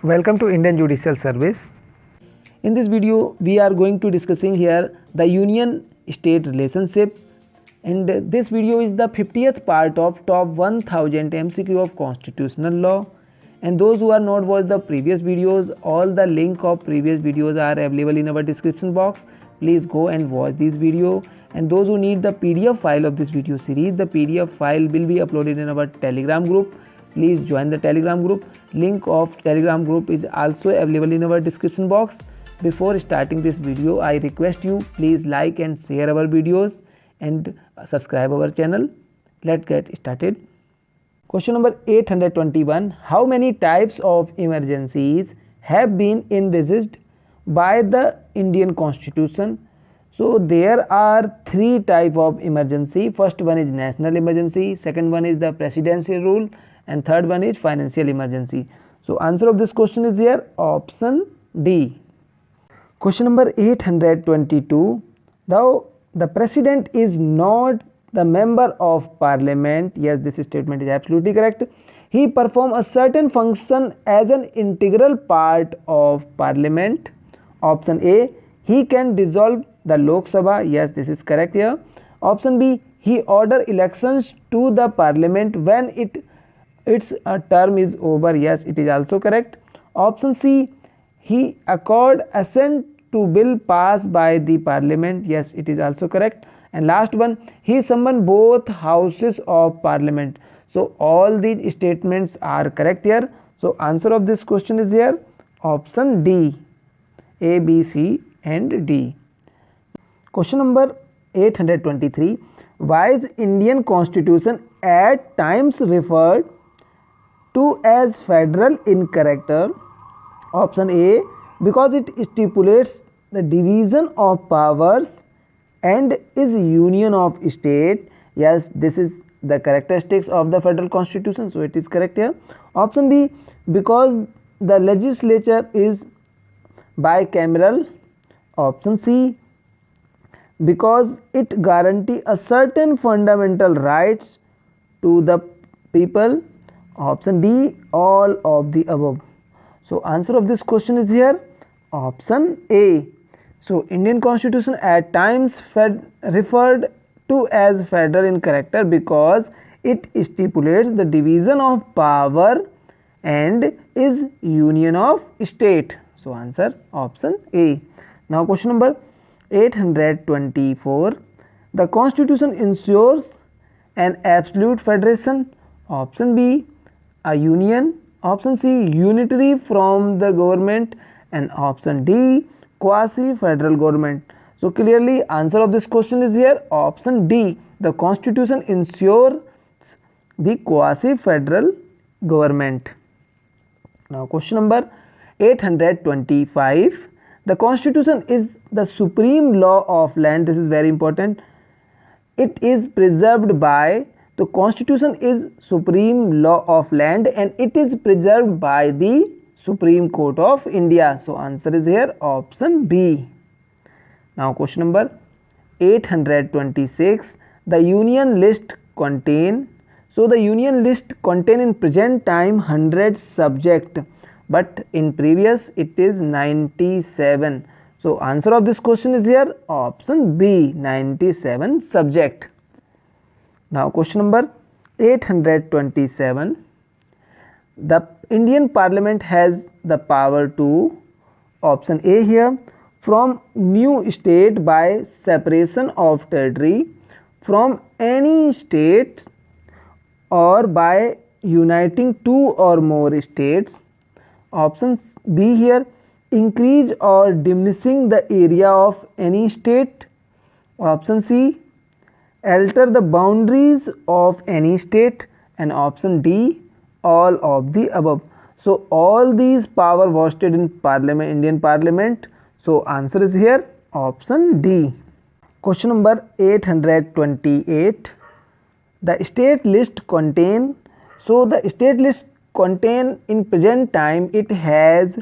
Welcome to Indian Judicial Service. In this video, we are going to discussing here the union-state relationship, and this video is the 50th part of top 1000 MCQ of constitutional law. And those who are not watched the previous videos, all the link of previous videos are available in our description box. Please go and watch this video. And those who need the PDF file of this video series, the PDF file will be uploaded in our Telegram group. Please join the Telegram group. Link of Telegram group is also available in our description box. Before starting this video, I request you please like and share our videos and subscribe our channel. Let's get started. Question number 821. How many types of emergencies have been envisaged by the Indian Constitution? So there are three types of emergency. First one is national emergency, second one is the presidential rule, and third one is financial emergency. So answer of this question is here option D. Question number 822. Now the president is not the member of parliament. Yes, this statement is absolutely correct. He performs a certain function as an integral part of parliament. Option A. He can dissolve the Lok Sabha. Yes, this is correct here. Option B. He order elections to the parliament when its term is over. Yes, it is also correct. Option C. He accord assent to bill passed by the parliament. Yes, it is also correct. And last one, he summoned both houses of parliament. So all these statements are correct here. So answer of this question is here option D. A, B, C and D. Question number 823. Why is Indian Constitution at times referred to as federal in character? Option A. Because it stipulates the division of powers and is union of state. Yes, this is the characteristics of the federal constitution, so it is correct here. Option B. Because the legislature is bicameral. Option C. Because it guarantees a certain fundamental rights to the people. Option D. All of the above. So answer of this question is here option A. So Indian Constitution at times referred to as federal in character because it stipulates the division of power and is union of state. So answer option A. Now question number 824. The Constitution ensures an absolute federation. Option B. A union. Option C. Unitary from the government. And option D. Quasi-federal government. So clearly answer of this question is here option D. The Constitution ensures the quasi-federal government. Now question number 825. The Constitution is the supreme law of land. This is very important. It is preserved by the Constitution is supreme law of land and it is preserved by the Supreme Court of India. So answer is here option B. Now question number 826. The union list contain. So the union list contain in present time 100 subject, but in previous it is 97. So answer of this question is here option B, 97 subject. Now question number 827. The Indian Parliament has the power to, option A here, from new state by separation of territory from any state or by uniting two or more states. Option B here, increase or diminishing the area of any state. Option C, alter the boundaries of any state. And option D, all of the above. So all these power vested in parliament, Indian Parliament. So answer is here option D. Question number 828. The state list contain. So the state list contain in present time it has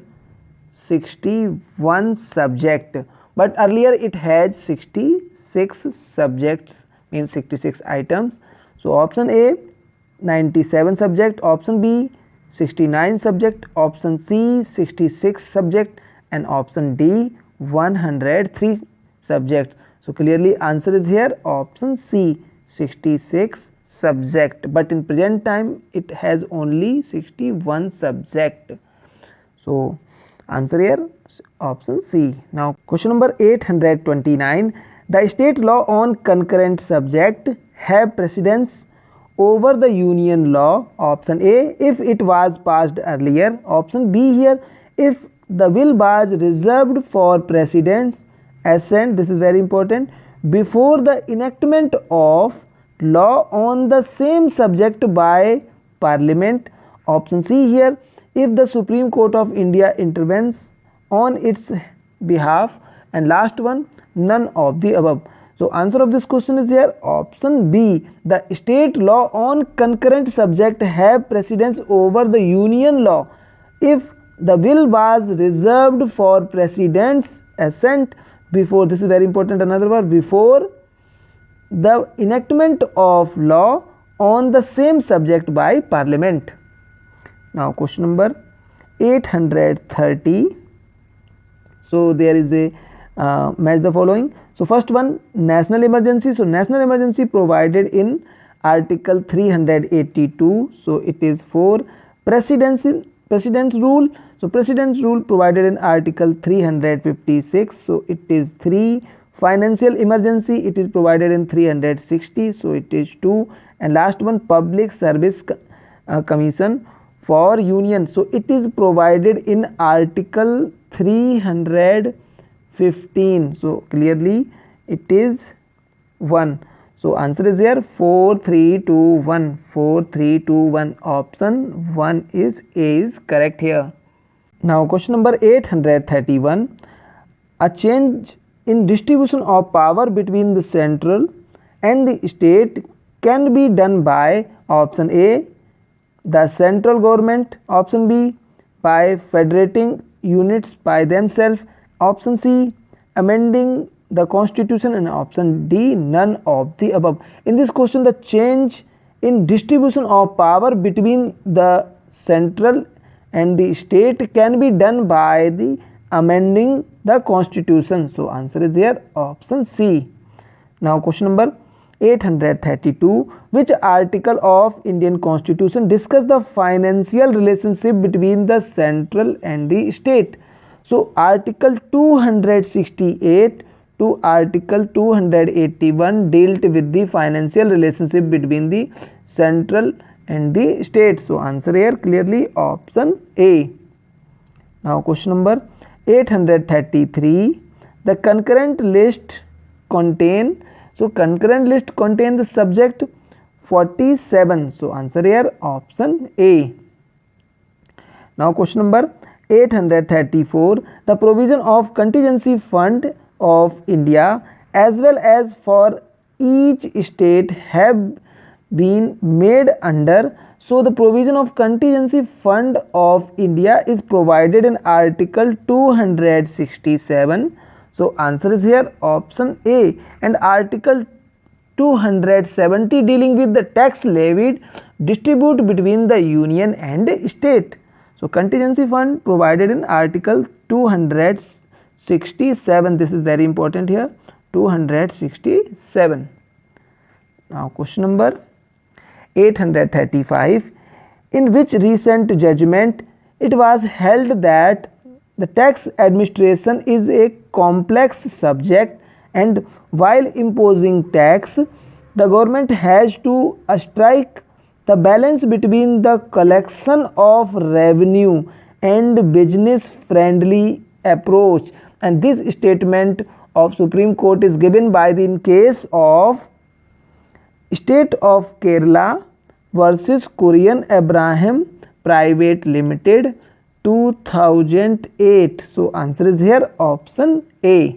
61 subject, but earlier it had 66 subjects, means 66 items. So option A 97 subject, option B 69 subject, option C 66 subject, and option D 103 subjects. So clearly answer is here option C 66 subject, but in present time it has only 61 subject. So answer here option C. Now question number 829. The state law on concurrent subject have precedence over the union law. Option A, if it was passed earlier. Option B here, if the bill was reserved for precedence assent, this is very important, before the enactment of law on the same subject by Parliament. Option C here, if the Supreme Court of India intervenes on its behalf. And last one, none of the above. So answer of this question is here option B. The state law on concurrent subject have precedence over the union law if the bill was reserved for precedence assent before, this is very important, another word, before the enactment of law on the same subject by Parliament. Now question number 830. So there is a match the following. So first one, national emergency. So national emergency provided in article 382. So it is for president's rule. So president's rule provided in article 356. So it is 3. Financial emergency, it is provided in 360. So it is 2. And last one, public service commission for union. So it is provided in article 315. So clearly it is 1. So answer is here 4321. 4321. Option 1 is A is correct here. Now question number 831. A change in distribution of power between the central and the state can be done by option A, the central government, option B, by federating units by themselves, option C, amending the constitution, and option D, none of the above. In this question, the change in distribution of power between the central and the state can be done by the amending the constitution. So answer is here option C. Now question number 832. Which article of Indian Constitution discuss the financial relationship between the central and the state? So article 268 to article 281 dealt with the financial relationship between the central and the state. So answer here clearly option A. Now question number 833. The concurrent list contain, so concurrent list contain the subject 47. So answer here option A. Now question number 834. The provision of contingency fund of India as well as for each state have been made under. So the provision of contingency fund of India is provided in article 267. So answer is here option A. And article 270 dealing with the tax levied distribute between the union and state. So contingency fund provided in article 267. This is very important here, 267. Now question number 835. In which recent judgment it was held that the tax administration is a complex subject, and while imposing tax, the government has to strike the balance between the collection of revenue and business friendly approach. And this statement of Supreme Court is given by the in case of State of Kerala versus Korean Abraham Private Limited 2008. So answer is here option A.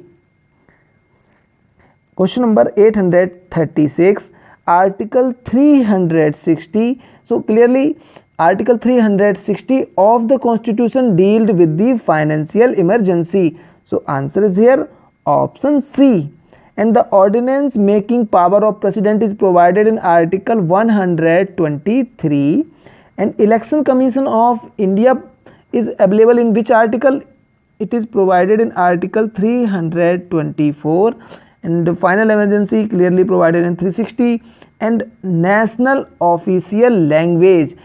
Question number 836. Article 360. So clearly article 360 of the constitution dealt with the financial emergency. So answer is here option C. And the ordinance making power of president is provided in article 123. And Election Commission of India is available in which article? It is provided in article 324, and the final emergency clearly provided in 360. And national official language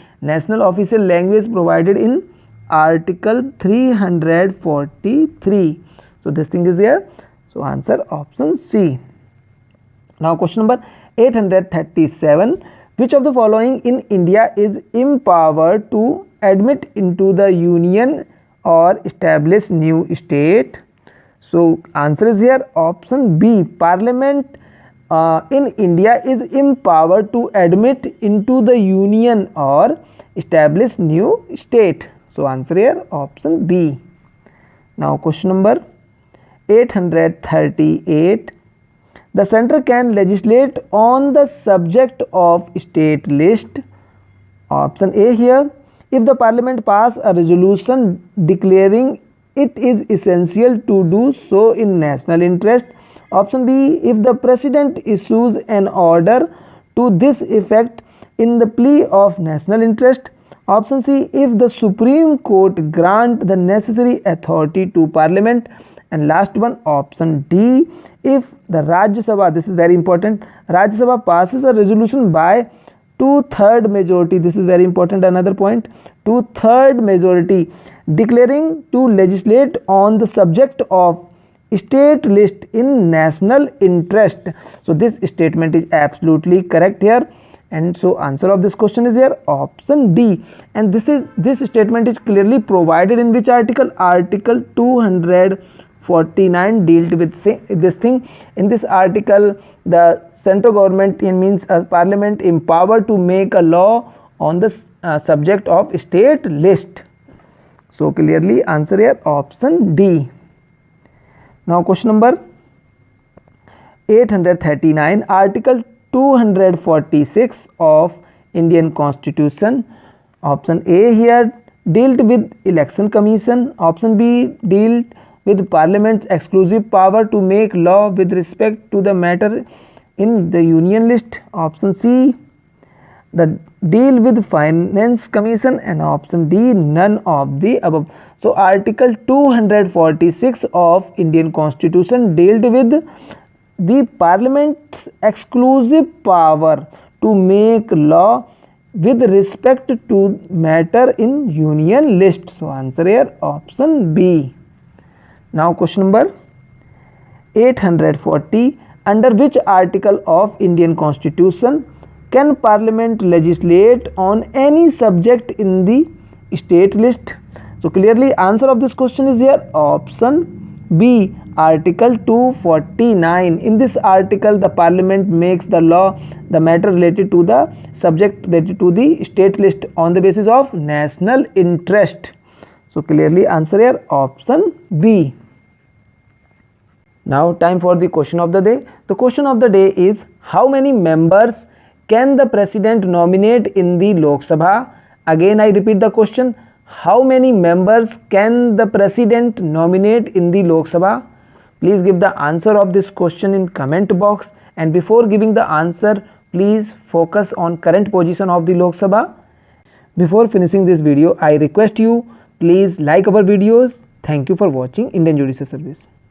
provided in article 343. So this thing is here. So answer option C. Now question number 837. Which of the following in India is empowered to admit into the union or establish new state? So answer is here option B. Parliament in India is empowered to admit into the union or establish new state. So answer here option B. Now question number 838. The center can legislate on the subject of state list. Option A here. If the parliament pass a resolution declaring it is essential to do so in national interest. Option B. If the president issues an order to this effect in the plea of national interest. Option C. If the Supreme Court grant the necessary authority to parliament. And last one, option D. If the Rajya Sabha, this is very important, Rajya Sabha passes a resolution by 2/3 majority, this is very important, another point, 2/3 majority, declaring to legislate on the subject of state list in national interest. So this statement is absolutely correct here, and so answer of this question is here option D. And this statement is clearly provided in which article? Article 249 dealt with this thing. In this article, the central government means parliament empowered to make a law on the subject of state list. So clearly answer here option D. Now question number 839. Article 246 of Indian Constitution. Option A here dealt with election commission. Option B dealt with parliament's exclusive power to make law with respect to the matter in the union list. Option C the deal with finance commission, and option D none of the above. So article 246 of Indian Constitution dealt with the parliament's exclusive power to make law with respect to matter in union list. So answer here option B. Now question number 840. Under which article of Indian Constitution can parliament legislate on any subject in the state list? So clearly answer of this question is here option B, article 249. In this article, the parliament makes the law, the matter related to the subject related to the state list on the basis of national interest. So clearly answer here option B. Now time for the question of the day. The question of the day is, how many members can the president nominate in the Lok Sabha? Again I repeat the question, how many members can the president nominate in the Lok Sabha? Please give the answer of this question in comment box, and before giving the answer, please focus on current position of the Lok Sabha. Before finishing this video, I request you, please like our videos. Thank you for watching Indian Judicial Service.